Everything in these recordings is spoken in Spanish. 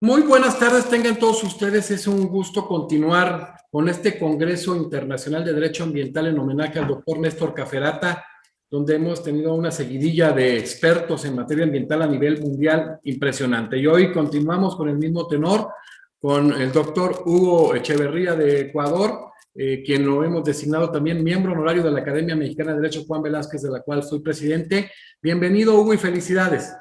Muy buenas tardes, tengan todos ustedes. Es un gusto continuar con este Congreso Internacional de Derecho Ambiental en homenaje al doctor Néstor Caferata, donde hemos tenido una seguidilla de expertos en materia ambiental a nivel mundial impresionante. Y hoy continuamos con el mismo tenor, con el doctor Hugo Echeverría de Ecuador, quien lo hemos designado también miembro honorario de la Academia Mexicana de Derecho Juan Velázquez, de la cual soy presidente. Bienvenido, Hugo, y felicidades.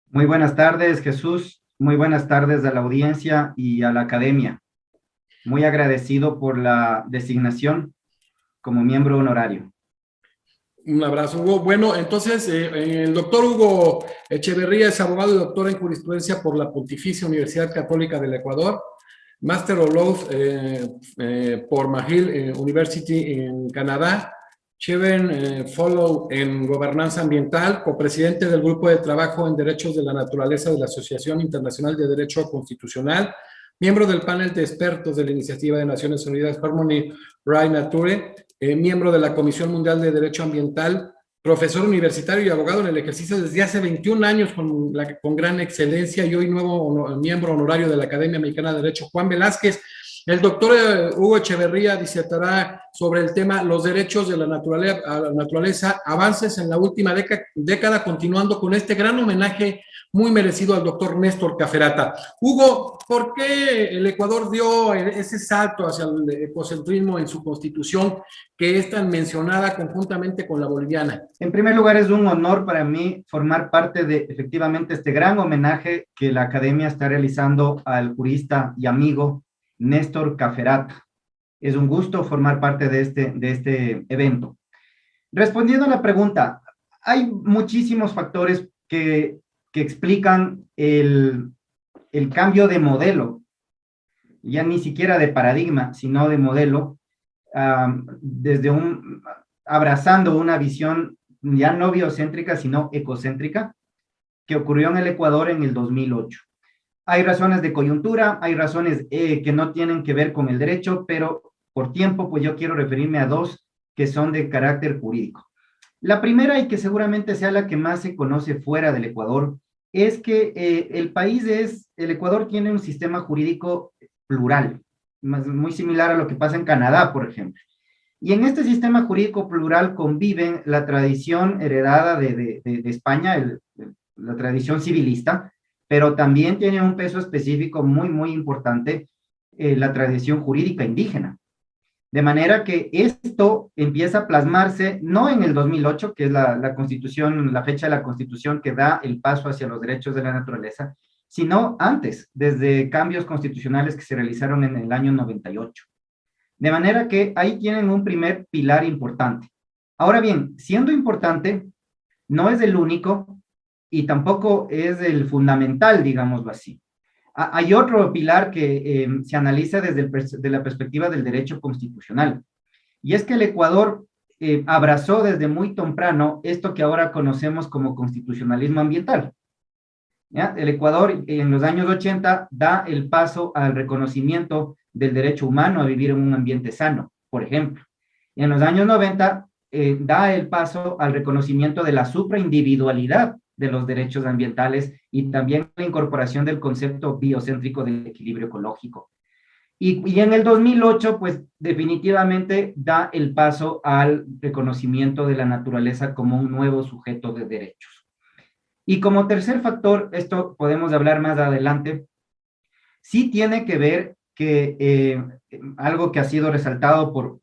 Muy buenas tardes, Jesús. Muy buenas tardes a la audiencia y a la academia. Muy agradecido por la designación como miembro honorario. Un abrazo, Hugo. Bueno, entonces, el doctor Hugo Echeverría es abogado y doctor en jurisprudencia por la Pontificia Universidad Católica del Ecuador, Master of Laws por McGill University en Canadá, Cheven Fellow en Gobernanza Ambiental, copresidente del Grupo de Trabajo en Derechos de la Naturaleza de la Asociación Internacional de Derecho Constitucional, miembro del panel de expertos de la Iniciativa de Naciones Unidas Harmony Right Nature, miembro de la Comisión Mundial de Derecho Ambiental, profesor universitario y abogado en el ejercicio desde hace 21 años con gran excelencia y hoy nuevo miembro honorario de la Academia Mexicana de Derecho, Juan Velázquez. El doctor Hugo Echeverría disertará sobre el tema los derechos de la naturaleza, avances en la última década, continuando con este gran homenaje muy merecido al doctor Néstor Caferata. Hugo, ¿por qué el Ecuador dio ese salto hacia el ecocentrismo en su constitución que es tan mencionada conjuntamente con la boliviana? En primer lugar, es un honor para mí formar parte de efectivamente este gran homenaje que la academia está realizando al jurista y amigo Néstor Caferata. Es un gusto formar parte de este evento. Respondiendo a la pregunta, hay muchísimos factores que explican el cambio de modelo, ya ni siquiera de paradigma, sino de modelo, desde abrazando una visión ya no biocéntrica, sino ecocéntrica, que ocurrió en el Ecuador en el 2008. Hay razones de coyuntura, hay razones que no tienen que ver con el derecho, pero por tiempo, pues yo quiero referirme a dos que son de carácter jurídico. La primera, y que seguramente sea la que más se conoce fuera del Ecuador, es que el Ecuador tiene un sistema jurídico plural, muy similar a lo que pasa en Canadá, por ejemplo. Y en este sistema jurídico plural conviven la tradición heredada de España, la tradición civilista, pero también tiene un peso específico muy, muy importante, la tradición jurídica indígena. De manera que esto empieza a plasmarse no en el 2008, que es la constitución, la fecha de la constitución que da el paso hacia los derechos de la naturaleza, sino antes, desde cambios constitucionales que se realizaron en el año 98. De manera que ahí tienen un primer pilar importante. Ahora bien, siendo importante, no es el único y tampoco es el fundamental, digámoslo así. Hay otro pilar que se analiza desde la perspectiva del derecho constitucional, y es que el Ecuador abrazó desde muy temprano esto que ahora conocemos como constitucionalismo ambiental. ¿Ya? El Ecuador en los años 80 da el paso al reconocimiento del derecho humano a vivir en un ambiente sano, por ejemplo. Y en los años 90 da el paso al reconocimiento de la supraindividualidad de los derechos ambientales y también la incorporación del concepto biocéntrico del equilibrio ecológico. Y en el 2008, pues definitivamente da el paso al reconocimiento de la naturaleza como un nuevo sujeto de derechos. Y como tercer factor, esto podemos hablar más adelante, sí tiene que ver que algo que ha sido resaltado por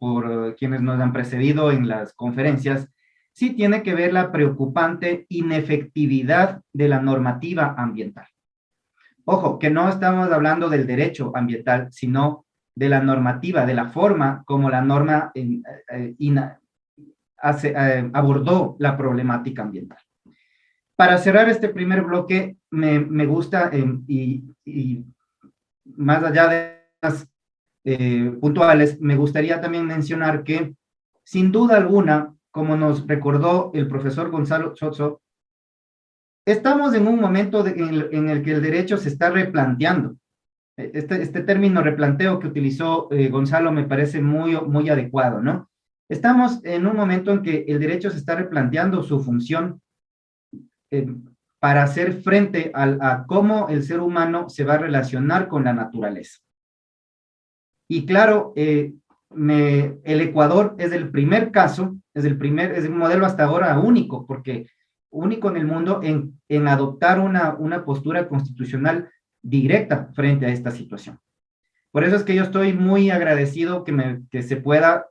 quienes nos han precedido en las conferencias, sí tiene que ver la preocupante inefectividad de la normativa ambiental. Ojo, que no estamos hablando del derecho ambiental, sino de la normativa, de la forma como la norma abordó la problemática ambiental. Para cerrar este primer bloque, me gusta, y más allá de las puntuales, me gustaría también mencionar que, sin duda alguna, como nos recordó el profesor Gonzalo Soto, estamos en un momento en el que el derecho se está replanteando. Este término replanteo que utilizó Gonzalo me parece muy, muy adecuado, ¿no? Estamos en un momento en que el derecho se está replanteando su función, para hacer frente a cómo el ser humano se va a relacionar con la naturaleza. Y claro, el Ecuador es el primer caso, es un modelo hasta ahora único, porque único en el mundo en adoptar una postura constitucional directa frente a esta situación. Por eso es que yo estoy muy agradecido que se pueda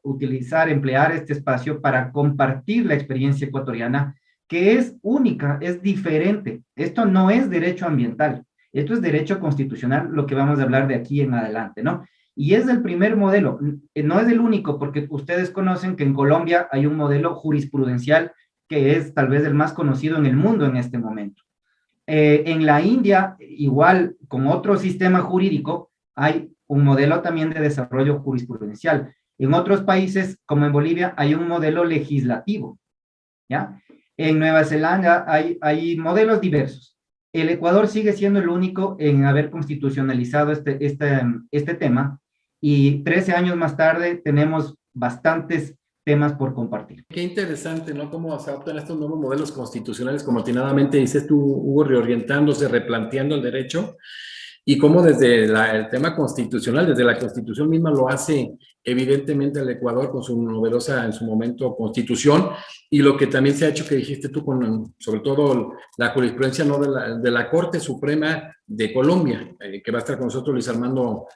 emplear este espacio para compartir la experiencia ecuatoriana, que es única, es diferente. Esto no es derecho ambiental, esto es derecho constitucional, lo que vamos a hablar de aquí en adelante, ¿no? Y es el primer modelo, no es el único, porque ustedes conocen que en Colombia hay un modelo jurisprudencial que es tal vez el más conocido en el mundo en este momento. En la India, igual, con otro sistema jurídico, hay un modelo también de desarrollo jurisprudencial. En otros países, como en Bolivia, hay un modelo legislativo, ¿ya? En Nueva Zelanda hay modelos diversos. El Ecuador sigue siendo el único en haber constitucionalizado este tema, y 13 años más tarde tenemos bastantes temas por compartir. Qué interesante, ¿no? Cómo se adoptan estos nuevos modelos constitucionales, como atinadamente dices tú, Hugo, reorientándose, replanteando el derecho, y cómo desde el tema constitucional, desde la Constitución misma lo hace evidentemente el Ecuador con su novedosa, en su momento, Constitución, y lo que también se ha hecho, que dijiste tú, sobre todo la jurisprudencia, ¿no?, de la Corte Suprema de Colombia, que va a estar con nosotros Luis Armando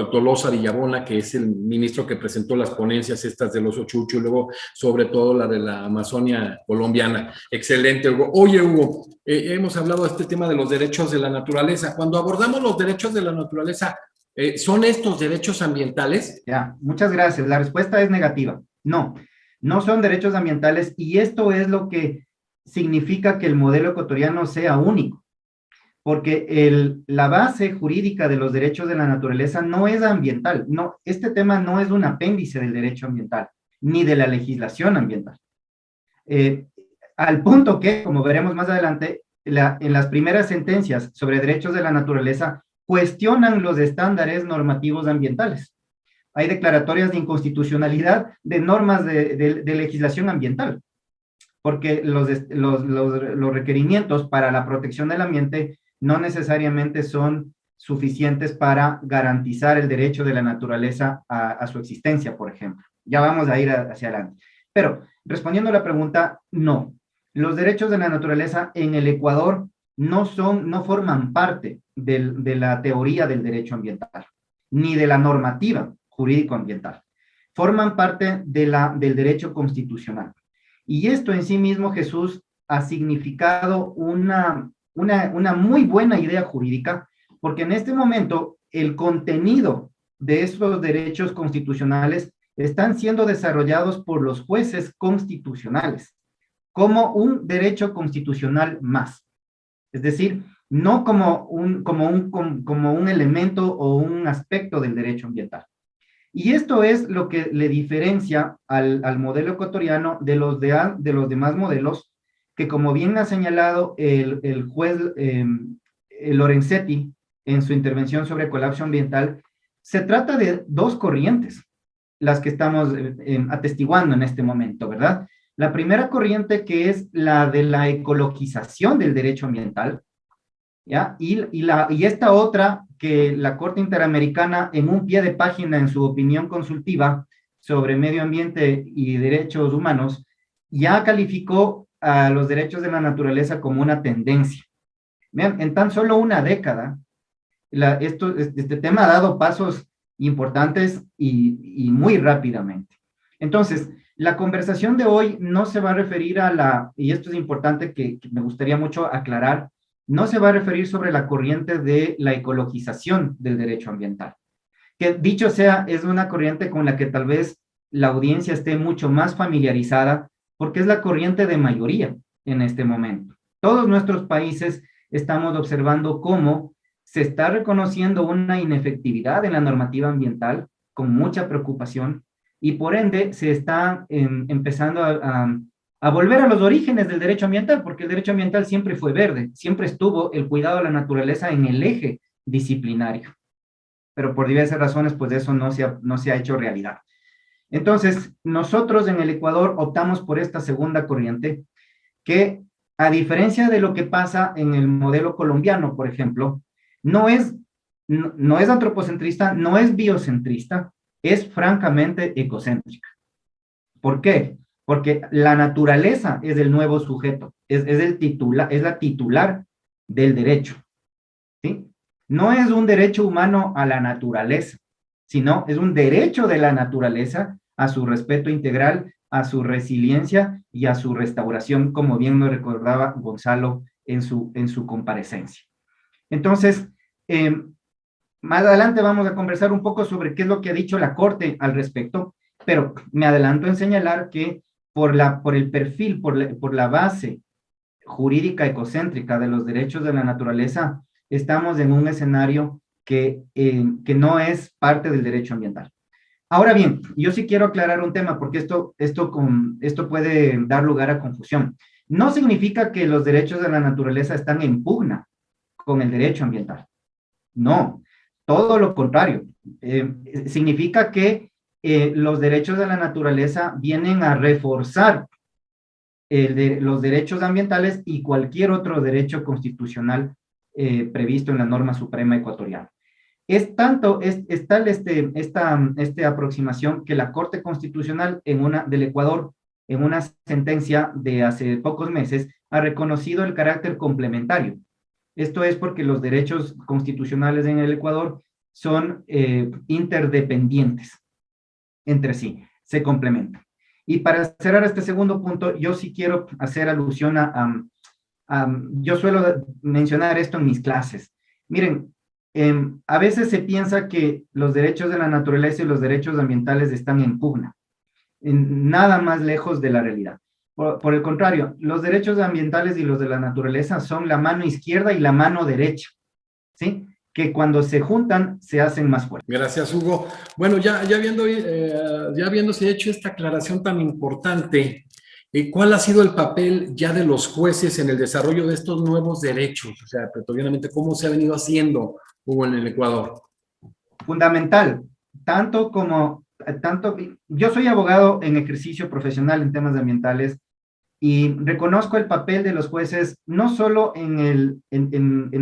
Tolosa Villabona, que es el ministro que presentó las ponencias estas del oso chucho, y luego sobre todo la de la Amazonia colombiana. Excelente, Hugo. Oye, Hugo, hemos hablado de este tema de los derechos de la naturaleza. Cuando abordamos los derechos de la naturaleza, ¿son estos derechos ambientales? Ya, muchas gracias. La respuesta es negativa. No, no son derechos ambientales, y esto es lo que significa que el modelo ecuatoriano sea único, porque la base jurídica de los derechos de la naturaleza no es ambiental. No, este tema no es un apéndice del derecho ambiental, ni de la legislación ambiental. Al punto que, como veremos más adelante, en las primeras sentencias sobre derechos de la naturaleza cuestionan los estándares normativos ambientales. Hay declaratorias de inconstitucionalidad de normas de legislación ambiental, porque los requerimientos para la protección del ambiente no necesariamente son suficientes para garantizar el derecho de la naturaleza a su existencia, por ejemplo. Ya vamos a ir hacia adelante. Pero, respondiendo a la pregunta, no. Los derechos de la naturaleza en el Ecuador no forman parte de la teoría del derecho ambiental, ni de la normativa jurídico-ambiental. Forman parte del derecho constitucional. Y esto en sí mismo, Jesús, ha significado una muy buena idea jurídica, porque en este momento el contenido de estos derechos constitucionales están siendo desarrollados por los jueces constitucionales como un derecho constitucional más. Es decir, no como un elemento o un aspecto del derecho ambiental. Y esto es lo que le diferencia al modelo ecuatoriano de los demás modelos, que, como bien ha señalado el juez Lorenzetti en su intervención sobre colapso ambiental, se trata de dos corrientes, las que estamos atestiguando en este momento, ¿verdad? La primera corriente, que es la de la ecologización del derecho ambiental, ¿ya? Y esta otra, que la Corte Interamericana, en un pie de página en su opinión consultiva sobre medio ambiente y derechos humanos, ya calificó a los derechos de la naturaleza como una tendencia. Vean, en tan solo una década, este tema ha dado pasos importantes y muy rápidamente. Entonces, la conversación de hoy no se va a referir y esto es importante que me gustaría mucho aclarar, no se va a referir sobre la corriente de la ecologización del derecho ambiental, que, dicho sea, es una corriente con la que tal vez la audiencia esté mucho más familiarizada, porque es la corriente de mayoría en este momento. Todos nuestros países estamos observando cómo se está reconociendo una inefectividad en la normativa ambiental con mucha preocupación, y por ende se está empezando a volver a los orígenes del derecho ambiental, porque el derecho ambiental siempre fue verde, siempre estuvo el cuidado de la naturaleza en el eje disciplinario, pero por diversas razones, pues eso no se ha hecho realidad. Entonces, nosotros en el Ecuador optamos por esta segunda corriente, que A diferencia de lo que pasa en el modelo colombiano, por ejemplo, no es antropocentrista, no es biocentrista, es francamente ecocéntrica. ¿Por qué? Porque la naturaleza es el nuevo sujeto, es la titular del derecho, ¿sí? No es un derecho humano a la naturaleza, sino es un derecho de la naturaleza a su respeto integral, a su resiliencia y a su restauración, como bien nos recordaba Gonzalo en su comparecencia. Entonces, más adelante vamos a conversar un poco sobre qué es lo que ha dicho la Corte al respecto, pero me adelanto en señalar que por el perfil, por la base jurídica ecocéntrica de los derechos de la naturaleza, estamos en un escenario que no es parte del derecho ambiental. Ahora bien, yo sí quiero aclarar un tema, porque esto puede dar lugar a confusión. No significa que los derechos de la naturaleza están en pugna con el derecho ambiental. No, todo lo contrario. Significa que los derechos de la naturaleza vienen a reforzar los derechos ambientales y cualquier otro derecho constitucional previsto en la norma suprema ecuatoriana. Es tanto, es tal esta aproximación que la Corte Constitucional del Ecuador, en una sentencia de hace pocos meses, ha reconocido el carácter complementario. Esto es porque los derechos constitucionales en el Ecuador son interdependientes entre sí, se complementan. Y para cerrar este segundo punto, yo sí quiero hacer alusión yo suelo mencionar esto en mis clases. Miren, a veces se piensa que los derechos de la naturaleza y los derechos ambientales están en pugna, nada más lejos de la realidad. Por el contrario, los derechos ambientales y los de la naturaleza son la mano izquierda y la mano derecha, ¿sí? Que cuando se juntan se hacen más fuertes. Gracias, Hugo. Bueno, ya habiéndose hecho esta aclaración tan importante, ¿cuál ha sido el papel ya de los jueces en el desarrollo de estos nuevos derechos? O sea, pretoriamente, ¿cómo se ha venido haciendo, Hugo, en el Ecuador? Fundamental, yo soy abogado en ejercicio profesional en temas ambientales y reconozco el papel de los jueces no solo en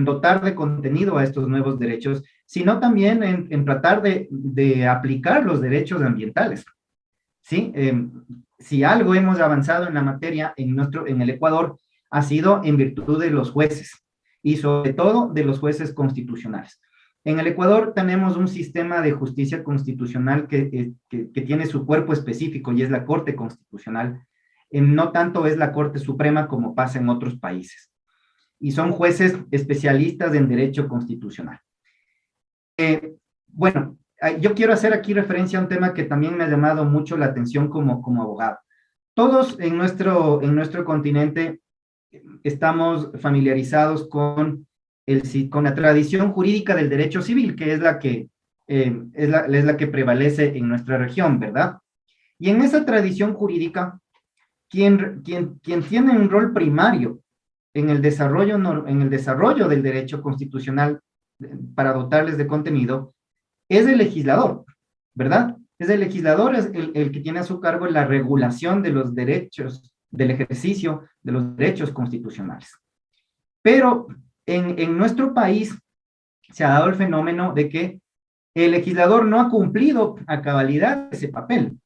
dotar de contenido a estos nuevos derechos, sino también en tratar de aplicar los derechos ambientales. ¿Sí? Si algo hemos avanzado en la materia en el Ecuador, ha sido en virtud de los jueces y sobre todo de los jueces constitucionales. En el Ecuador tenemos un sistema de justicia constitucional que tiene su cuerpo específico y es la Corte Constitucional. No tanto es la Corte Suprema como pasa en otros países. Y son jueces especialistas en derecho constitucional. Bueno, yo quiero hacer aquí referencia a un tema que también me ha llamado mucho la atención como abogado. Todos en nuestro continente estamos familiarizados con la tradición jurídica del derecho civil, que es la que prevalece en nuestra región, ¿verdad? Y en esa tradición jurídica, quien tiene un rol primario en el desarrollo del derecho constitucional para dotarles de contenido, es el legislador, ¿verdad? Es el legislador, es el que tiene a su cargo la regulación de los derechos, del ejercicio de los derechos constitucionales. Pero en nuestro país se ha dado el fenómeno de que el legislador no ha cumplido a cabalidad ese papel.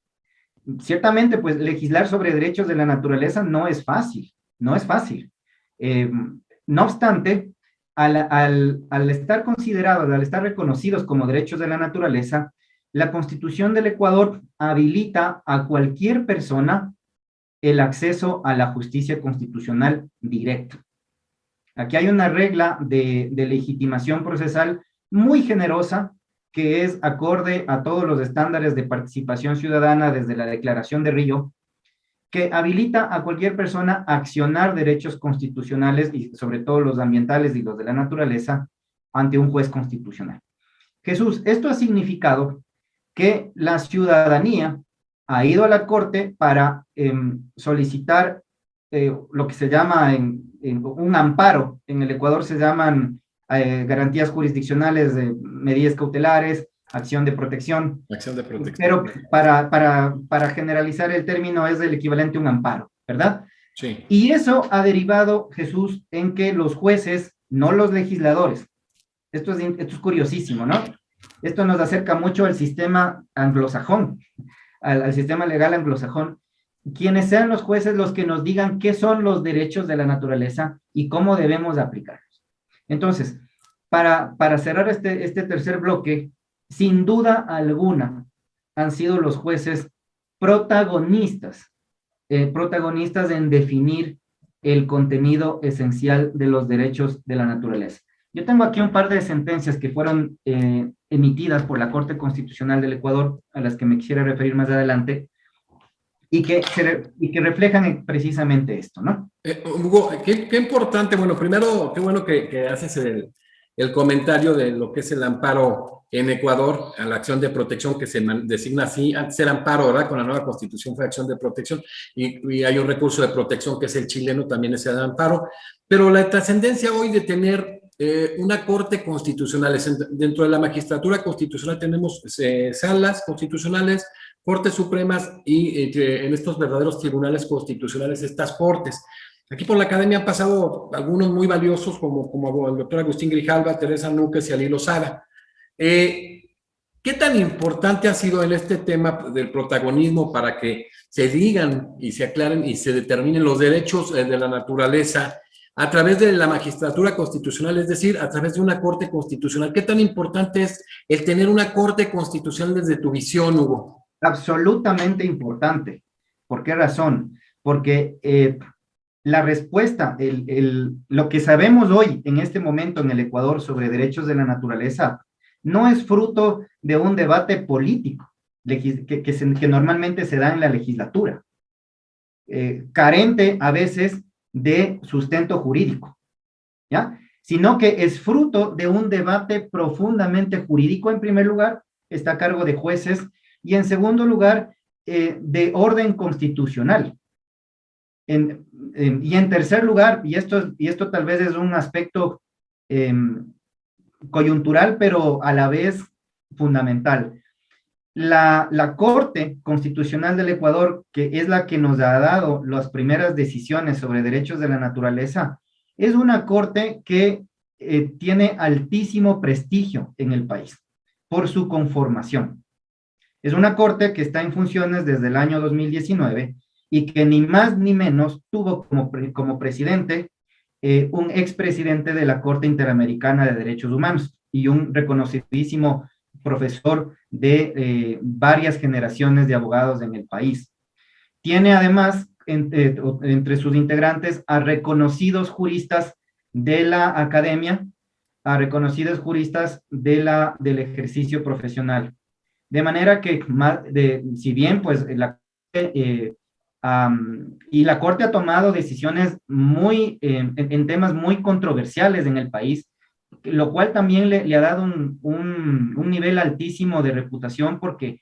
Ciertamente, pues legislar sobre derechos de la naturaleza no es fácil, no es fácil. No obstante, al estar considerados, al estar reconocidos como derechos de la naturaleza, la Constitución del Ecuador habilita a cualquier persona el acceso a la justicia constitucional directa. Aquí hay una regla de legitimación procesal muy generosa que es acorde a todos los estándares de participación ciudadana desde la Declaración de Río, que habilita a cualquier persona a accionar derechos constitucionales y sobre todo los ambientales y los de la naturaleza ante un juez constitucional. Jesús, esto ha significado que la ciudadanía ha ido a la Corte para solicitar lo que se llama un amparo. En el Ecuador se llaman garantías jurisdiccionales, medidas cautelares, acción de protección. Acción de protección. Pero para generalizar el término es el equivalente a un amparo, ¿verdad? Sí. Y eso ha derivado, Jesús, en que los jueces, no los legisladores, esto es curiosísimo, ¿no? Esto nos acerca mucho al sistema anglosajón, al sistema legal anglosajón, quienes sean los jueces los que nos digan qué son los derechos de la naturaleza y cómo debemos aplicarlos. Entonces, para cerrar este tercer bloque, sin duda alguna han sido los jueces protagonistas, protagonistas en definir el contenido esencial de los derechos de la naturaleza. Yo tengo aquí un par de sentencias que fueron emitidas por la Corte Constitucional del Ecuador, a las que me quisiera referir más adelante, y que reflejan precisamente esto, ¿no? Hugo, qué importante, bueno, primero, qué bueno que haces el comentario de lo que es el amparo en Ecuador a la acción de protección que se designa así, antes era amparo, ¿verdad? Con la nueva constitución fue acción de protección y hay un recurso de protección que es el chileno, también es el amparo, pero la trascendencia hoy de tener una corte constitucional, dentro de la magistratura constitucional tenemos salas constitucionales, cortes supremas y en estos verdaderos tribunales constitucionales, estas cortes. Aquí por la academia han pasado algunos muy valiosos, como el doctor Agustín Grijalva, Teresa Núquez y Ali Lozada. ¿Qué tan importante ha sido en este tema del protagonismo para que se digan y se aclaren y se determinen los derechos de la naturaleza a través de la magistratura constitucional, es decir, a través de una corte constitucional? ¿Qué tan importante es el tener una corte constitucional desde tu visión, Hugo? Absolutamente importante. ¿Por qué razón? Porque la respuesta, lo que sabemos hoy, en este momento en el Ecuador sobre derechos de la naturaleza, no es fruto de un debate político que normalmente se da en la legislatura, carente a veces de sustento jurídico, ¿ya? Sino que es fruto de un debate profundamente jurídico, en primer lugar, está a cargo de jueces, y en segundo lugar, de orden constitucional. Y en tercer lugar, y esto tal vez es un aspecto coyuntural, pero a la vez fundamental. La Corte Constitucional del Ecuador, que es la que nos ha dado las primeras decisiones sobre derechos de la naturaleza, es una corte que tiene altísimo prestigio en el país por su conformación. Es una corte que está en funciones desde el año 2019 y que ni más ni menos tuvo como presidente un expresidente de la Corte Interamericana de Derechos Humanos y un reconocidísimo profesor de varias generaciones de abogados en el país. Tiene además entre sus integrantes a reconocidos juristas de la academia, a reconocidos juristas del ejercicio profesional. De manera que, si bien pues y la Corte ha tomado decisiones en temas muy controversiales en el país, lo cual también le ha dado un nivel altísimo de reputación, porque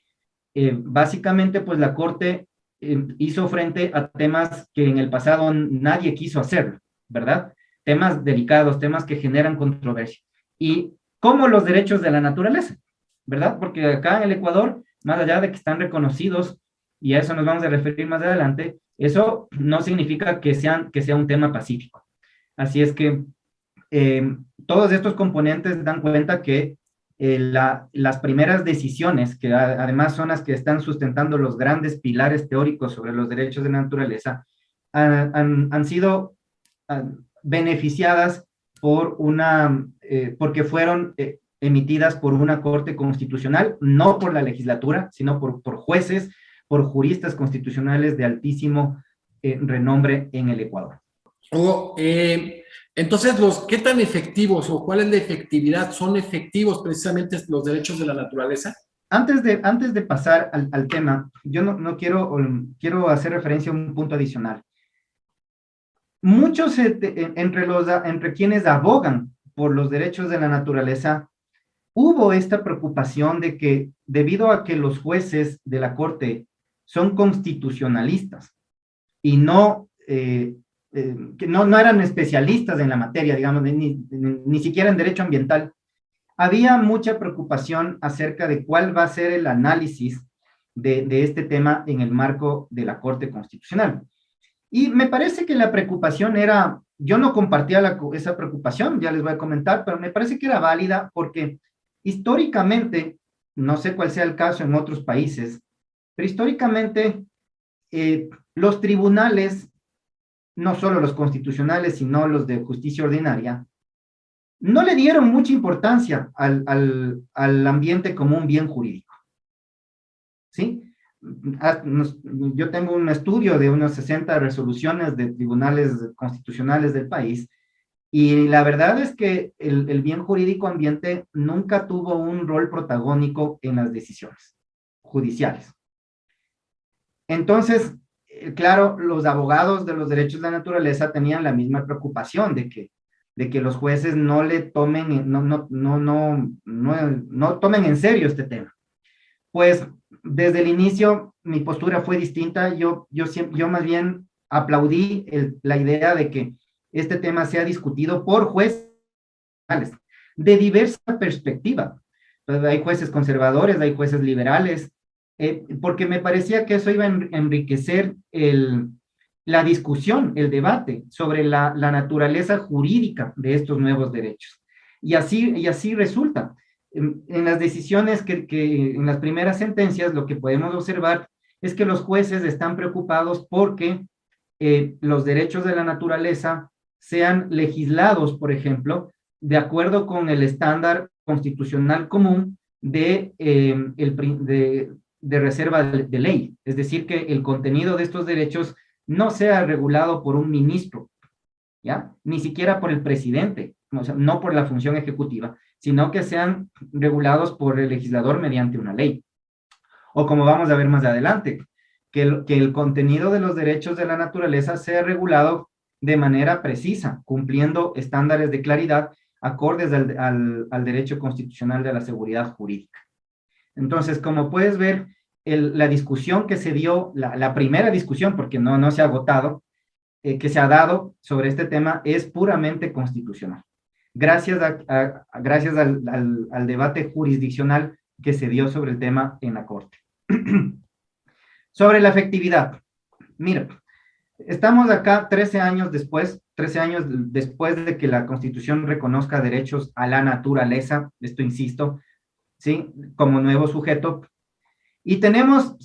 básicamente pues la Corte hizo frente a temas que en el pasado nadie quiso hacerlo, ¿verdad? Temas delicados, temas que generan controversia. Y como los derechos de la naturaleza, ¿verdad? Porque acá en el Ecuador, más allá de que están reconocidos, y a eso nos vamos a referir más adelante, eso no significa que sea un tema pacífico. Así es que todos estos componentes dan cuenta que las primeras decisiones, que además son las que están sustentando los grandes pilares teóricos sobre los derechos de la naturaleza, han sido beneficiadas porque fueron emitidas por una Corte Constitucional, no por la legislatura, sino por jueces, por juristas constitucionales de altísimo renombre en el Ecuador. Hugo, entonces, ¿qué tan efectivos o cuál es la efectividad? ¿Son efectivos precisamente los derechos de la naturaleza? Antes de pasar al tema, yo no quiero hacer referencia a un punto adicional. Muchos entre quienes abogan por los derechos de la naturaleza, hubo esta preocupación de que, debido a que los jueces de la Corte son constitucionalistas y que no eran especialistas en la materia, digamos, ni siquiera en derecho ambiental, había mucha preocupación acerca de cuál va a ser el análisis de este tema en el marco de la Corte Constitucional. Y me parece que la preocupación era, yo no compartía esa preocupación, ya les voy a comentar, pero me parece que era válida porque históricamente, no sé cuál sea el caso en otros países, pero históricamente los tribunales, no solo los constitucionales, sino los de justicia ordinaria, no le dieron mucha importancia al ambiente como un bien jurídico, ¿sí? Yo tengo un estudio de unas 60 resoluciones de tribunales constitucionales del país y la verdad es que el bien jurídico ambiente nunca tuvo un rol protagónico en las decisiones judiciales. Entonces, claro, los abogados de los derechos de la naturaleza tenían la misma preocupación de que los jueces no le tomen, no tomen en serio este tema. Pues desde el inicio mi postura fue distinta. Yo más bien aplaudí la idea de que este tema sea discutido por jueces de diversa perspectiva. Entonces, hay jueces conservadores, hay jueces liberales, porque me parecía que eso iba a enriquecer la discusión, el debate sobre la naturaleza jurídica de estos nuevos derechos. Y así resulta. En las decisiones en las primeras sentencias, lo que podemos observar es que los jueces están preocupados porque los derechos de la naturaleza sean legislados, por ejemplo, de acuerdo con el estándar constitucional común de reserva de ley. Es decir, que el contenido de estos derechos no sea regulado por un ministro, ¿ya? Ni siquiera por el presidente, o sea, no por la función ejecutiva, sino que sean regulados por el legislador mediante una ley. O como vamos a ver más adelante, que el contenido de los derechos de la naturaleza sea regulado de manera precisa, cumpliendo estándares de claridad acordes al derecho constitucional de la seguridad jurídica. Entonces, como puedes ver, la discusión que se dio, la primera discusión, porque no se ha agotado, que se ha dado sobre este tema es puramente constitucional. Gracias al debate jurisdiccional que se dio sobre el tema en la Corte. Sobre la efectividad. Mira, estamos acá 13 años después de que la Constitución reconozca derechos a la naturaleza, esto insisto, ¿sí? Como nuevo sujeto, y tenemos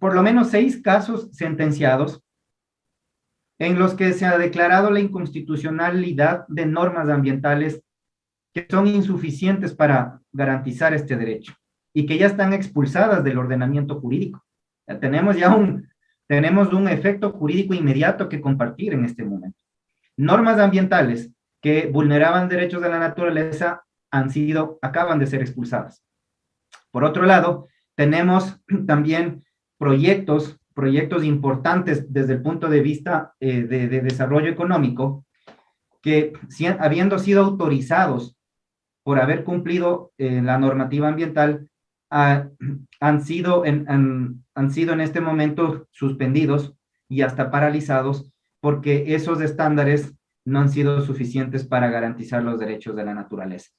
por lo menos 6 casos sentenciados en los que se ha declarado la inconstitucionalidad de normas ambientales que son insuficientes para garantizar este derecho y que ya están expulsadas del ordenamiento jurídico. Ya tenemos un efecto jurídico inmediato que compartir en este momento. Normas ambientales que vulneraban derechos de la naturaleza acaban de ser expulsadas. Por otro lado, tenemos también proyectos importantes desde el punto de vista de desarrollo económico que, habiendo sido autorizados por haber cumplido la normativa ambiental, han sido en este momento suspendidos y hasta paralizados porque esos estándares no han sido suficientes para garantizar los derechos de la naturaleza.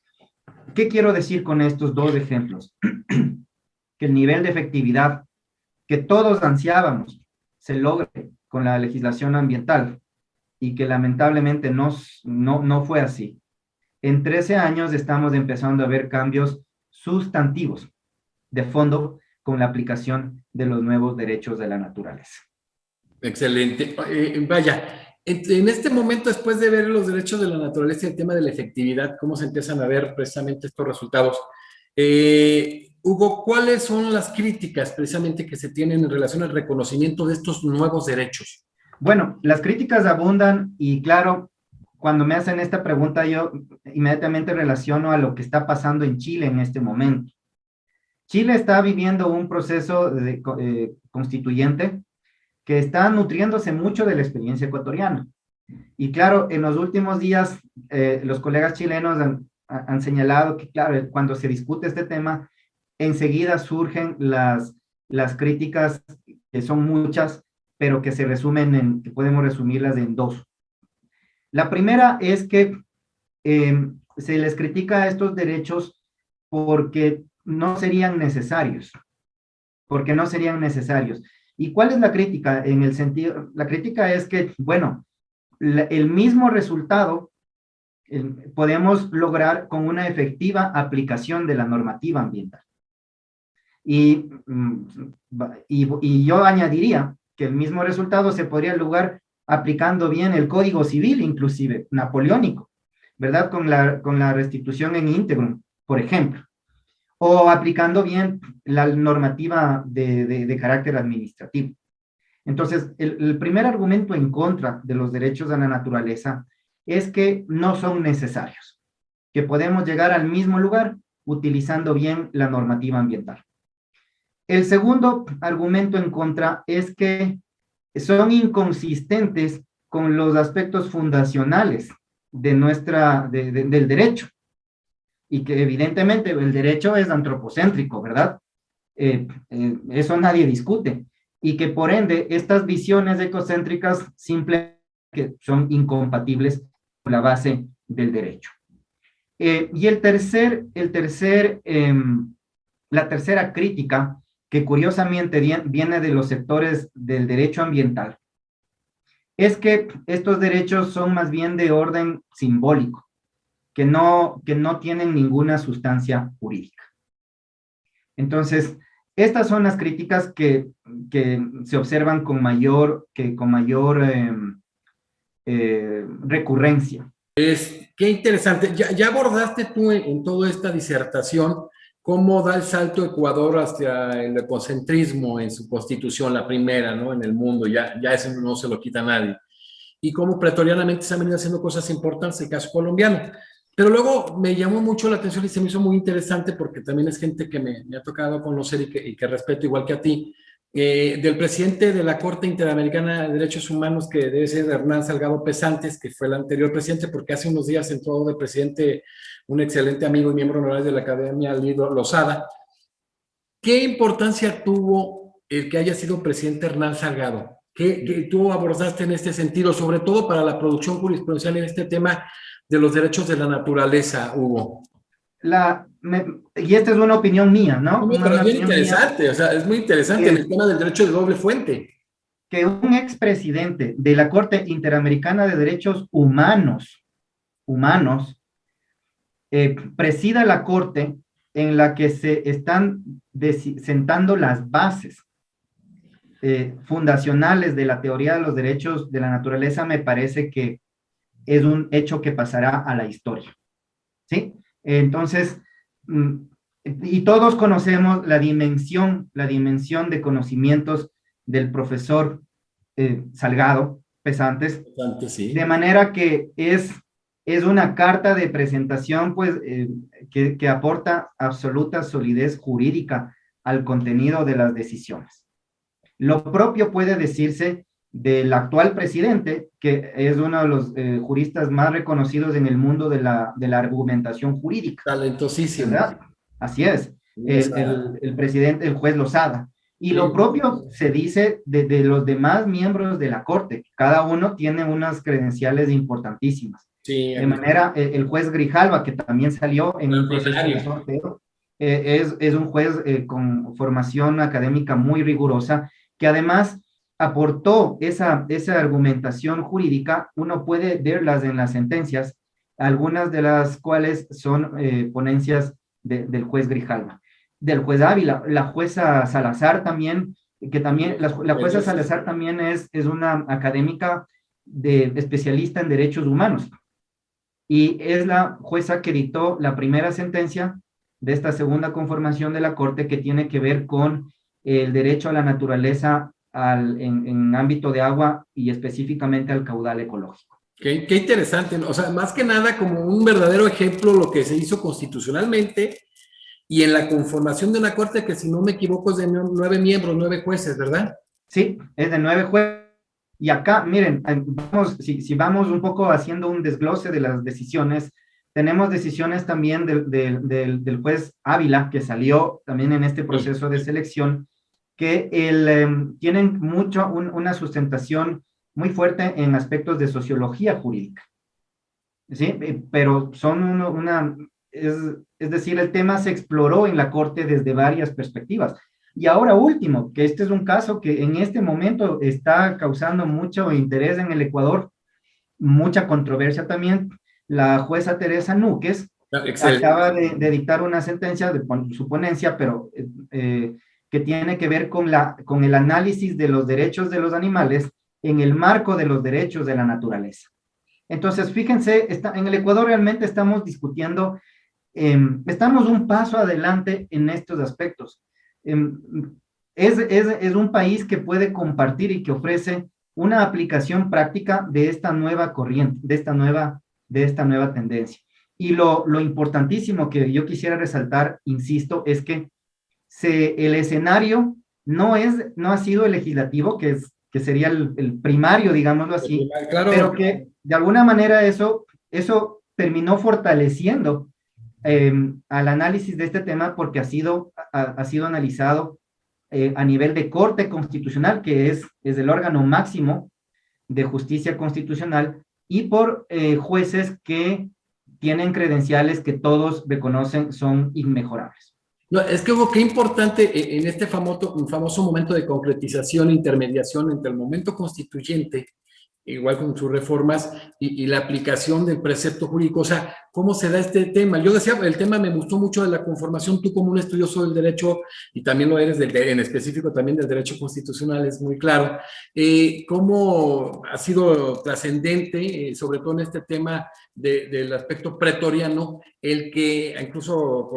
¿Qué quiero decir con estos 2 ejemplos? Que el nivel de efectividad que todos ansiábamos se logre con la legislación ambiental y que lamentablemente no fue así. En 13 años estamos empezando a ver cambios sustantivos de fondo con la aplicación de los nuevos derechos de la naturaleza. Excelente. Vaya, en este momento, después de ver los derechos de la naturaleza y el tema de la efectividad, cómo se empiezan a ver precisamente estos resultados, Hugo, ¿cuáles son las críticas precisamente que se tienen en relación al reconocimiento de estos nuevos derechos? Bueno, las críticas abundan y claro, cuando me hacen esta pregunta yo inmediatamente relaciono a lo que está pasando en Chile en este momento. Chile está viviendo un proceso constituyente que está nutriéndose mucho de la experiencia ecuatoriana. Y claro, en los últimos días, los colegas chilenos han señalado que, claro, cuando se discute este tema, enseguida surgen las críticas, que son muchas, pero que que podemos resumirlas en 2. La primera es que se les critica a estos derechos porque no serían necesarios. ¿Y cuál es la crítica? En el sentido, la crítica es que, bueno, el mismo resultado podemos lograr con una efectiva aplicación de la normativa ambiental. Y, y yo añadiría que el mismo resultado se podría lograr aplicando bien el Código Civil, inclusive, napoleónico, ¿verdad? Con la restitución en íntegro, por ejemplo, o aplicando bien la normativa de carácter administrativo. Entonces, el primer argumento en contra de los derechos a la naturaleza es que no son necesarios, que podemos llegar al mismo lugar utilizando bien la normativa ambiental. El segundo argumento en contra es que son inconsistentes con los aspectos fundacionales de del derecho, y que evidentemente el derecho es antropocéntrico, ¿verdad? Eso nadie discute, y que por ende estas visiones ecocéntricas simplemente son incompatibles con la base del derecho. Y la tercera crítica, que curiosamente viene de los sectores del derecho ambiental, es que estos derechos son más bien de orden simbólico, que no tienen ninguna sustancia jurídica. Entonces, estas son las críticas que se observan con mayor recurrencia. Qué interesante. Ya abordaste tú en toda esta disertación cómo da el salto Ecuador hacia el ecocentrismo en su constitución, la primera, ¿no? En el mundo, ya eso no se lo quita a nadie. Y cómo pretorianamente se han venido haciendo cosas importantes, el caso colombiano. Pero luego me llamó mucho la atención y se me hizo muy interesante porque también es gente que me ha tocado conocer y que respeto igual que a ti, del presidente de la Corte Interamericana de Derechos Humanos, que debe ser Hernán Salgado Pesantes, que fue el anterior presidente, porque hace unos días entró de presidente un excelente amigo y miembro honorario de la Academia, Lido Lozada. ¿Qué importancia tuvo el que haya sido presidente Hernán Salgado? ¿Qué tú abordaste en este sentido, sobre todo para la producción jurisprudencial en este tema de los derechos de la naturaleza, Hugo? Y esta es una opinión mía, ¿no? No, pero es bien interesante, mía, o sea, es muy interesante en el tema del derecho de doble fuente. Que un expresidente de la Corte Interamericana de Derechos Humanos, presida la Corte en la que se están sentando las bases fundacionales de la teoría de los derechos de la naturaleza, me parece que es un hecho que pasará a la historia, ¿sí? Entonces, y todos conocemos la dimensión de conocimientos del profesor Salgado Pesantes, Sí. de manera que es una carta de presentación, pues, que aporta absoluta solidez jurídica al contenido de las decisiones. Lo propio puede decirse del actual presidente, que es uno de los juristas más reconocidos en el mundo de la argumentación jurídica. Talentosísimo. ¿Verdad? Así es. El presidente, el juez Lozada. Y lo propio se dice de los demás miembros de la Corte. Cada uno tiene unas credenciales importantísimas. Sí, de manera, el juez Grijalva, que también salió en un proceso de sorteo, es un juez con formación académica muy rigurosa, que además aportó esa argumentación jurídica. Uno puede verlas en las sentencias, algunas de las cuales son ponencias del juez Grijalva. Del juez Ávila, la jueza Salazar también, que también, la jueza Salazar también es una académica especialista en derechos humanos, y es la jueza que dictó la primera sentencia de esta segunda conformación de la Corte, que tiene que ver con el derecho a la naturaleza en ámbito de agua y específicamente al caudal ecológico. Qué interesante, ¿no? O sea, más que nada como un verdadero ejemplo lo que se hizo constitucionalmente y en la conformación de una corte que, si no me equivoco, es de 9 miembros, 9 jueces, ¿verdad? Sí, es de 9 jueces. Y acá, miren, si vamos un poco haciendo un desglose de las decisiones, tenemos decisiones también del juez Ávila, que salió también en este proceso de selección, que tienen una sustentación muy fuerte en aspectos de sociología jurídica, ¿sí? Pero son es decir, el tema se exploró en la Corte desde varias perspectivas. Y ahora último, que este es un caso que en este momento está causando mucho interés en el Ecuador, mucha controversia también. La jueza Teresa Núquez Excelente. acaba de dictar una sentencia de su ponencia, pero que tiene que ver con el análisis de los derechos de los animales en el marco de los derechos de la naturaleza. Entonces, fíjense, en el Ecuador realmente estamos discutiendo, estamos un paso adelante en estos aspectos. Es un país que puede compartir y que ofrece una aplicación práctica de esta nueva corriente, de esta nueva tendencia. Y lo importantísimo que yo quisiera resaltar, insisto, es que el escenario no ha sido el legislativo, que sería el primario, digámoslo así, Claro. pero que de alguna manera eso terminó fortaleciendo al análisis de este tema porque ha sido analizado a nivel de Corte Constitucional, que es el órgano máximo de justicia constitucional, y por jueces que tienen credenciales que todos reconocen son inmejorables. No, es que Hugo, qué importante en este famoso momento de concretización, intermediación entre el momento constituyente, igual con sus reformas, y la aplicación del precepto jurídico. O sea, ¿cómo se da este tema? Yo decía, el tema me gustó mucho de la conformación. Tú como un estudioso del derecho, y también lo eres en específico también del derecho constitucional, es muy claro. ¿Cómo ha sido trascendente, sobre todo en este tema del aspecto pretoriano, el que incluso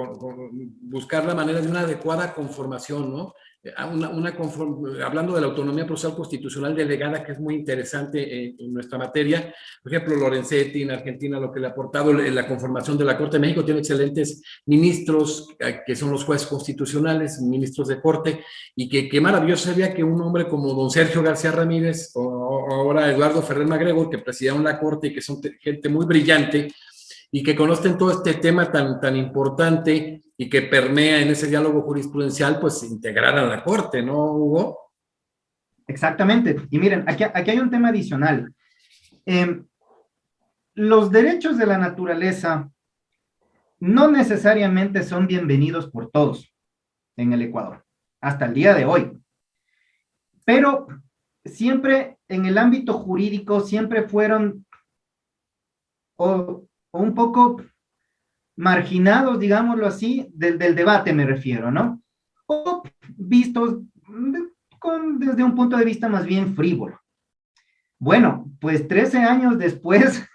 buscar la manera de una adecuada conformación, ¿no? Hablando de la autonomía procesal constitucional delegada, que es muy interesante en nuestra materia. Por ejemplo, Lorenzetti en Argentina, lo que le ha aportado la conformación de la Corte de México, tiene excelentes ministros, que son los jueces constitucionales, ministros de Corte, y que maravilloso sería que un hombre como don Sergio García Ramírez, o ahora Eduardo Ferrer Magregor, que presidieron la Corte y que son gente muy brillante, y que conocen todo este tema tan importante y que permea en ese diálogo jurisprudencial, pues integrar a la Corte, ¿no, Hugo? Exactamente. Y miren, aquí hay un tema adicional. Los derechos de la naturaleza no necesariamente son bienvenidos por todos en el Ecuador, hasta el día de hoy. Pero siempre en el ámbito jurídico, siempre fueron o un poco marginados, digámoslo así, del debate me refiero, ¿no? O vistos desde un punto de vista más bien frívolo. Bueno, pues 13 años después,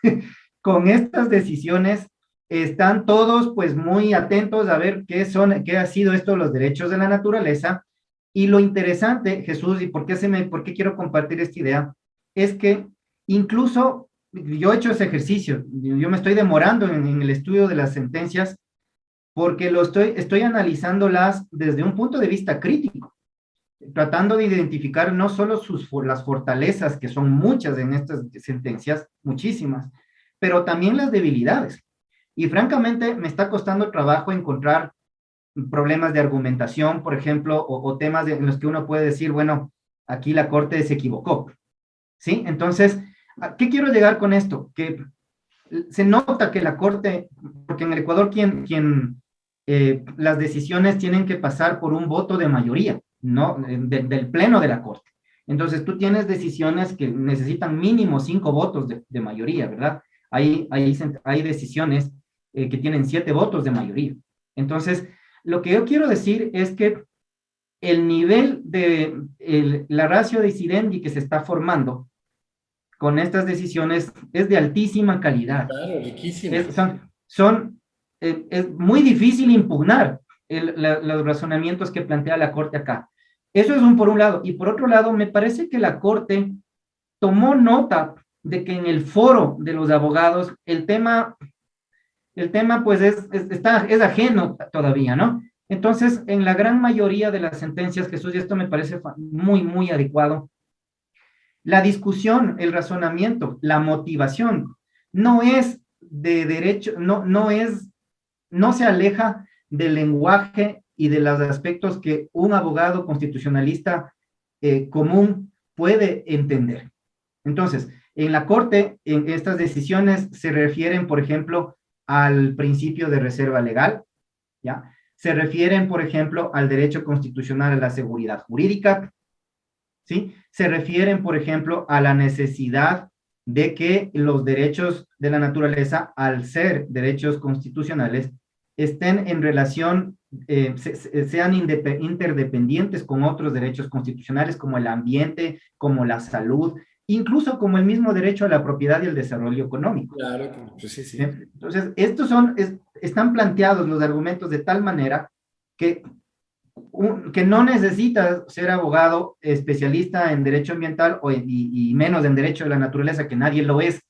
con estas decisiones, están todos pues muy atentos a ver qué ha sido esto los derechos de la naturaleza. Y lo interesante, Jesús, y por qué quiero compartir esta idea, es que incluso yo he hecho ese ejercicio, yo me estoy demorando en el estudio de las sentencias porque estoy analizándolas desde un punto de vista crítico, tratando de identificar no solo las fortalezas, que son muchas en estas sentencias, muchísimas, pero también las debilidades. Y francamente me está costando trabajo encontrar problemas de argumentación, por ejemplo, o temas en los que uno puede decir, bueno, aquí la Corte se equivocó, ¿sí? Entonces, ¿a qué quiero llegar con esto? Que se nota que la Corte, porque en el Ecuador las decisiones tienen que pasar por un voto de mayoría, ¿no? Del pleno de la Corte. Entonces, tú tienes decisiones que necesitan mínimo 5 votos de mayoría, ¿verdad? Hay decisiones que tienen 7 votos de mayoría. Entonces, lo que yo quiero decir es que el nivel de la ratio decidendi que se está formando con estas decisiones es de altísima calidad. Claro, riquísimo. Es muy difícil impugnar los razonamientos que plantea la Corte acá. Eso es por un lado. Y por otro lado, me parece que la Corte tomó nota de que en el foro de los abogados el tema pues es ajeno todavía, ¿no? Entonces, en la gran mayoría de las sentencias, Jesús, y esto me parece muy, muy adecuado, la discusión, el razonamiento, la motivación, no es de derecho, no se aleja del lenguaje y de los aspectos que un abogado constitucionalista común puede entender. Entonces, en la Corte, en estas decisiones se refieren, por ejemplo, al principio de reserva legal, ¿ya? se refieren, por ejemplo, al derecho constitucional a la seguridad jurídica, ¿sí? Se refieren, por ejemplo, a la necesidad de que los derechos de la naturaleza, al ser derechos constitucionales, estén en relación, sean interdependientes con otros derechos constitucionales, como el ambiente, como la salud, incluso como el mismo derecho a la propiedad y el desarrollo económico. Claro, pues sí, sí. Entonces, están planteados los argumentos de tal manera que no necesitas ser abogado especialista en derecho ambiental y menos en derecho de la naturaleza, que nadie lo es,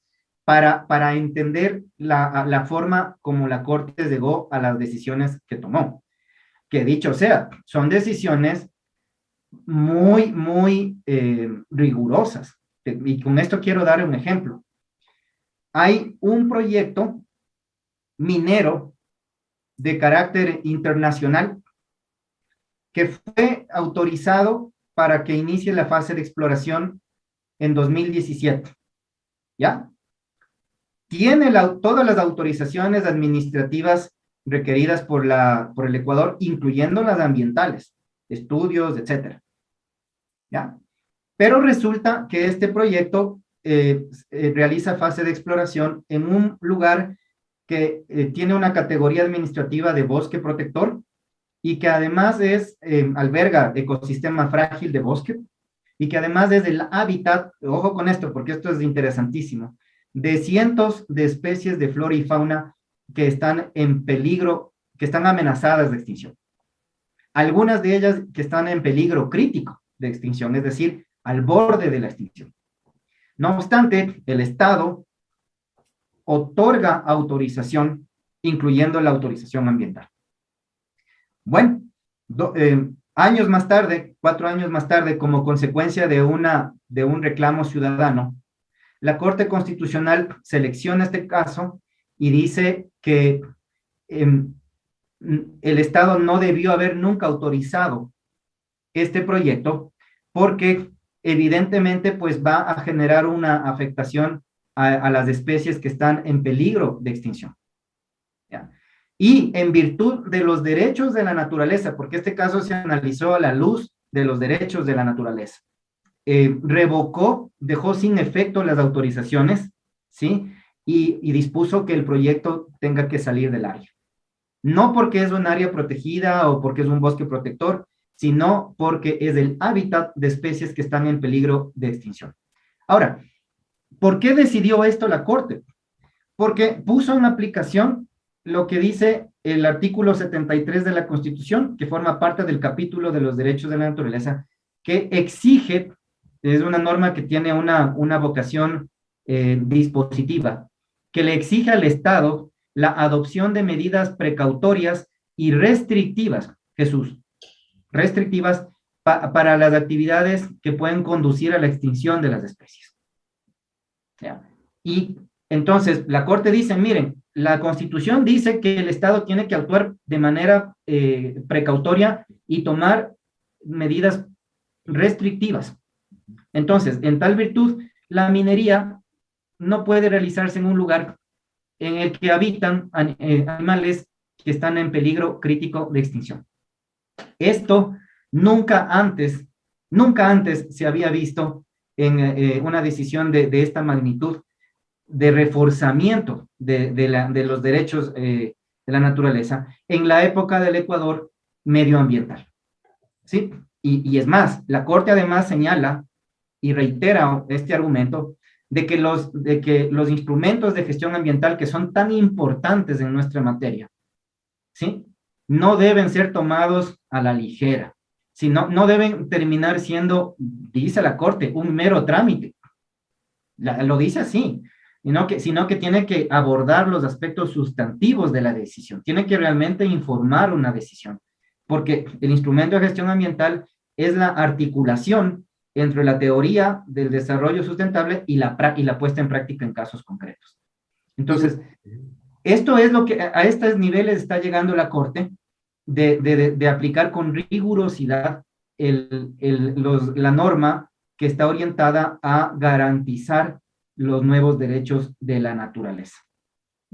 para entender la forma como la Corte llegó a las decisiones que tomó. Que dicho sea, son decisiones muy, muy rigurosas. Y con esto quiero dar un ejemplo. Hay un proyecto minero de carácter internacional que fue autorizado para que inicie la fase de exploración en 2017. ¿Ya? Tiene todas las autorizaciones administrativas requeridas por el Ecuador, incluyendo las ambientales, estudios, etcétera. ¿Ya? Pero resulta que este proyecto realiza fase de exploración en un lugar que tiene una categoría administrativa de bosque protector y que además alberga ecosistema frágil de bosque y que además es el hábitat, ojo con esto porque esto es interesantísimo, de cientos de especies de flora y fauna que están en peligro, que están amenazadas de extinción. Algunas de ellas que están en peligro crítico de extinción, es decir, al borde de la extinción. No obstante, el Estado otorga autorización, incluyendo la autorización ambiental. Bueno, años más tarde, 4 años más tarde, como consecuencia de un reclamo ciudadano, la Corte Constitucional selecciona este caso y dice que el Estado no debió haber nunca autorizado este proyecto porque evidentemente pues va a generar una afectación a las especies que están en peligro de extinción. ¿Ya? Y en virtud de los derechos de la naturaleza, porque este caso se analizó a la luz de los derechos de la naturaleza, revocó, dejó sin efecto las autorizaciones, ¿sí? Y dispuso que el proyecto tenga que salir del área. No porque es un área protegida o porque es un bosque protector, sino porque es el hábitat de especies que están en peligro de extinción. Ahora, ¿por qué decidió esto la Corte? Porque puso en aplicación lo que dice el artículo 73 de la Constitución, que forma parte del capítulo de los derechos de la naturaleza, que exige, es una norma que tiene una vocación dispositiva, que le exige al Estado la adopción de medidas precautorias y restrictivas, Jesús, restrictivas para las actividades que pueden conducir a la extinción de las especies. ¿Ya? Y entonces la Corte dice, miren, la Constitución dice que el Estado tiene que actuar de manera precautoria y tomar medidas restrictivas. Entonces, en tal virtud, la minería no puede realizarse en un lugar en el que habitan animales que están en peligro crítico de extinción. Esto nunca antes se había visto en una decisión de esta magnitud de reforzamiento de los derechos de la naturaleza en la época del Ecuador medioambiental. ¿Sí? Y es más, la Corte además señala y reitera este argumento de que los instrumentos de gestión ambiental que son tan importantes en nuestra materia, ¿sí? No deben ser tomados a la ligera, sino no deben terminar siendo, dice la Corte, un mero trámite. Lo dice así, sino que tiene que abordar los aspectos sustantivos de la decisión, tiene que realmente informar una decisión, porque el instrumento de gestión ambiental es la articulación entre la teoría del desarrollo sustentable y la puesta en práctica en casos concretos. Entonces, esto es lo que a estos niveles está llegando la Corte de aplicar con rigurosidad la norma que está orientada a garantizar los nuevos derechos de la naturaleza.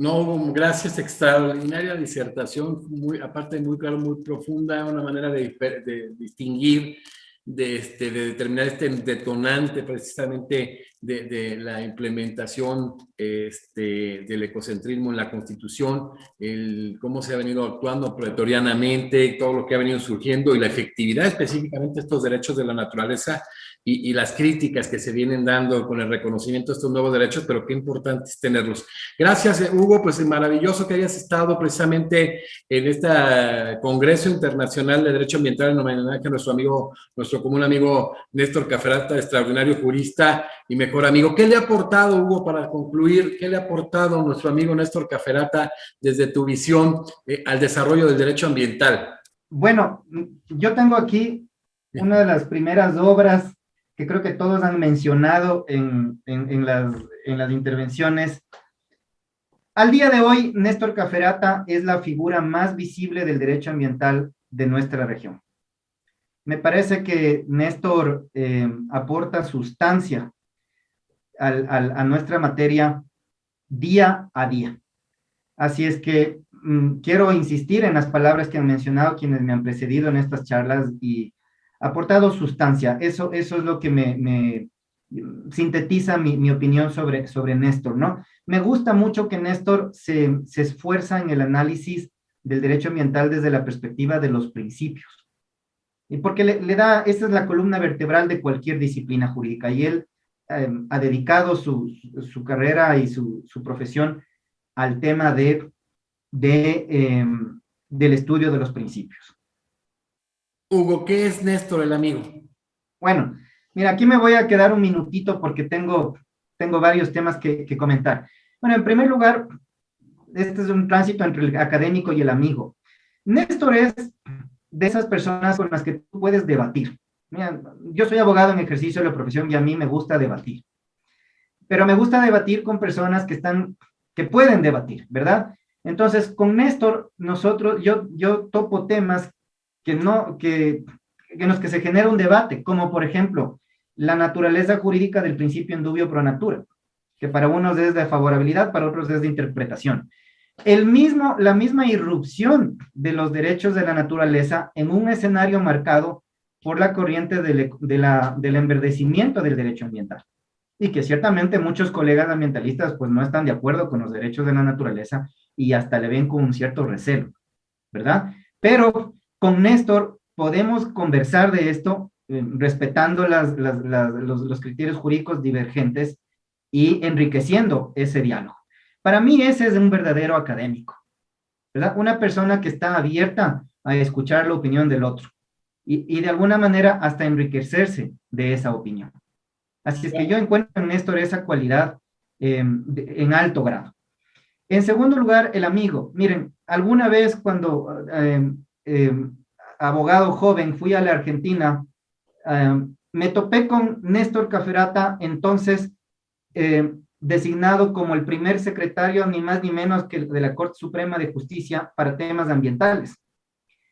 No, gracias, extraordinaria disertación, muy, aparte muy claro, muy profunda, una manera de distinguir, de determinar este detonante precisamente de la implementación del ecocentrismo en la Constitución, cómo se ha venido actuando pretorianamente, todo lo que ha venido surgiendo y la efectividad específicamente de estos derechos de la naturaleza y las críticas que se vienen dando con el reconocimiento de estos nuevos derechos, pero qué importante es tenerlos. Gracias, Hugo, pues es maravilloso que hayas estado precisamente en este Congreso Internacional de Derecho Ambiental en homenaje a nuestro amigo, nuestro común amigo Néstor Caferata, extraordinario jurista y mejor amigo. ¿Qué le ha aportado, Hugo, para concluir, qué le ha aportado nuestro amigo Néstor Caferata desde tu visión al desarrollo del derecho ambiental? Bueno, yo tengo aquí una de las primeras obras que creo que todos han mencionado en las intervenciones. Al día de hoy, Néstor Caferata es la figura más visible del derecho ambiental de nuestra región. Me parece que Néstor aporta sustancia a nuestra materia día a día. Así es que quiero insistir en las palabras que han mencionado quienes me han precedido en estas charlas y aportado sustancia. Eso es lo que me sintetiza mi opinión sobre Néstor, ¿no? Me gusta mucho que Néstor se esfuerza en el análisis del derecho ambiental desde la perspectiva de los principios. Y porque le da, esta es la columna vertebral de cualquier disciplina jurídica, y él ha dedicado su carrera y su profesión al tema del estudio de los principios. Hugo, ¿qué es Néstor el amigo? Bueno, mira, aquí me voy a quedar un minutito porque tengo varios temas que comentar. Bueno, en primer lugar, este es un tránsito entre el académico y el amigo. Néstor es de esas personas con las que tú puedes debatir. Mira, yo soy abogado en ejercicio de la profesión y a mí me gusta debatir. Pero me gusta debatir con personas que pueden debatir, ¿verdad? Entonces, con Néstor, yo topo temas en los que se genera un debate, como por ejemplo, la naturaleza jurídica del principio in dubio pro natura, que para unos es de favorabilidad, para otros es de interpretación. La misma irrupción de los derechos de la naturaleza en un escenario marcado por la corriente del enverdecimiento del derecho ambiental. Y que ciertamente muchos colegas ambientalistas pues no están de acuerdo con los derechos de la naturaleza y hasta le ven con un cierto recelo, ¿verdad? Pero con Néstor podemos conversar de esto respetando los criterios jurídicos divergentes y enriqueciendo ese diálogo. Para mí ese es un verdadero académico, ¿verdad? Una persona que está abierta a escuchar la opinión del otro y de alguna manera hasta enriquecerse de esa opinión. Así es que yo encuentro en Néstor esa cualidad en alto grado. En segundo lugar, el amigo. Miren, alguna vez cuando abogado joven fui a la Argentina, me topé con Néstor Caferata, entonces designado como el primer secretario, ni más ni menos que de la Corte Suprema de Justicia para temas ambientales.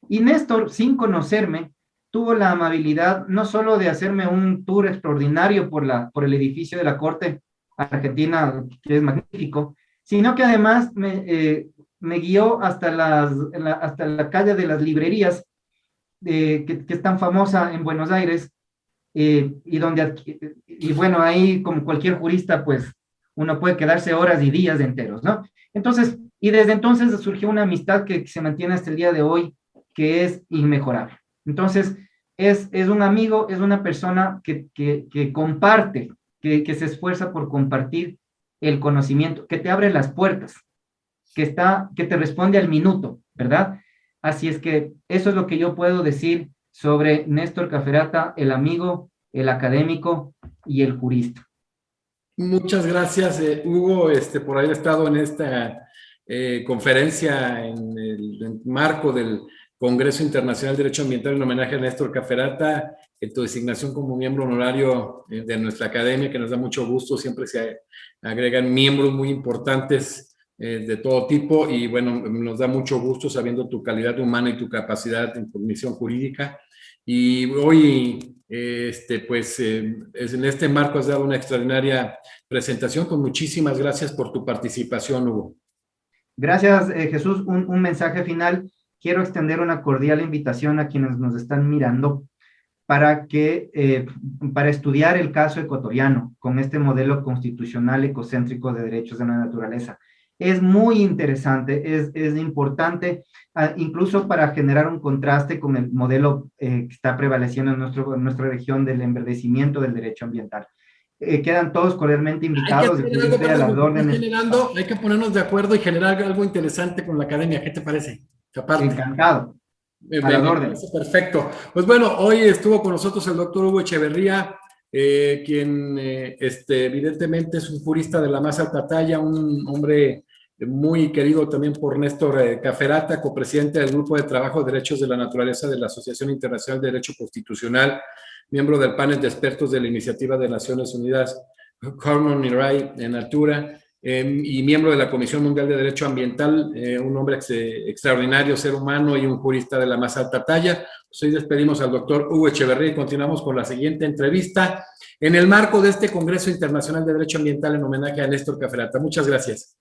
Y Néstor, sin conocerme, tuvo la amabilidad no solo de hacerme un tour extraordinario por el edificio de la Corte Argentina, que es magnífico, sino que además me guió hasta la calle de las librerías, que es tan famosa en Buenos Aires, y bueno, ahí como cualquier jurista, pues uno puede quedarse horas y días enteros, ¿no? Entonces, y desde entonces surgió una amistad que se mantiene hasta el día de hoy, que es inmejorable. Entonces, es un amigo, es una persona que comparte, que se esfuerza por compartir el conocimiento, que te abre las puertas, que te responde al minuto, ¿verdad? Así es que eso es lo que yo puedo decir sobre Néstor Caferata, el amigo, el académico y el jurista. Muchas gracias, Hugo, por haber estado en esta conferencia en el marco del Congreso Internacional de Derecho Ambiental en homenaje a Néstor Caferata, en tu designación como miembro honorario de nuestra academia, que nos da mucho gusto. Siempre se agregan miembros muy importantes de todo tipo y bueno, nos da mucho gusto sabiendo tu calidad humana y tu capacidad de información jurídica. Y hoy, pues, en este marco has dado una extraordinaria presentación. Con muchísimas gracias por tu participación, Hugo. Gracias, Jesús. Un mensaje final. Quiero extender una cordial invitación a quienes nos están mirando para estudiar el caso ecuatoriano con este modelo constitucional ecocéntrico de derechos de la naturaleza. Es muy interesante, es importante, incluso para generar un contraste con el modelo que está prevaleciendo en nuestra región del enverdecimiento del derecho ambiental. Quedan todos cordialmente invitados. Hay que ponernos de acuerdo y generar algo interesante con la academia. ¿Qué te parece? Aparte. Encantado. Perfecto. Pues bueno, hoy estuvo con nosotros el doctor Hugo Echeverría, quien evidentemente es un jurista de la más alta talla, un hombre muy querido también por Néstor Caferata, copresidente del Grupo de Trabajo de Derechos de la Naturaleza de la Asociación Internacional de Derecho Constitucional, miembro del panel de expertos de la Iniciativa de Naciones Unidas Common Rai en Natura, y miembro de la Comisión Mundial de Derecho Ambiental, un hombre extraordinario, ser humano y un jurista de la más alta talla. Pues hoy despedimos al doctor Hugo Echeverría y continuamos con la siguiente entrevista en el marco de este Congreso Internacional de Derecho Ambiental en homenaje a Néstor Caferata. Muchas gracias.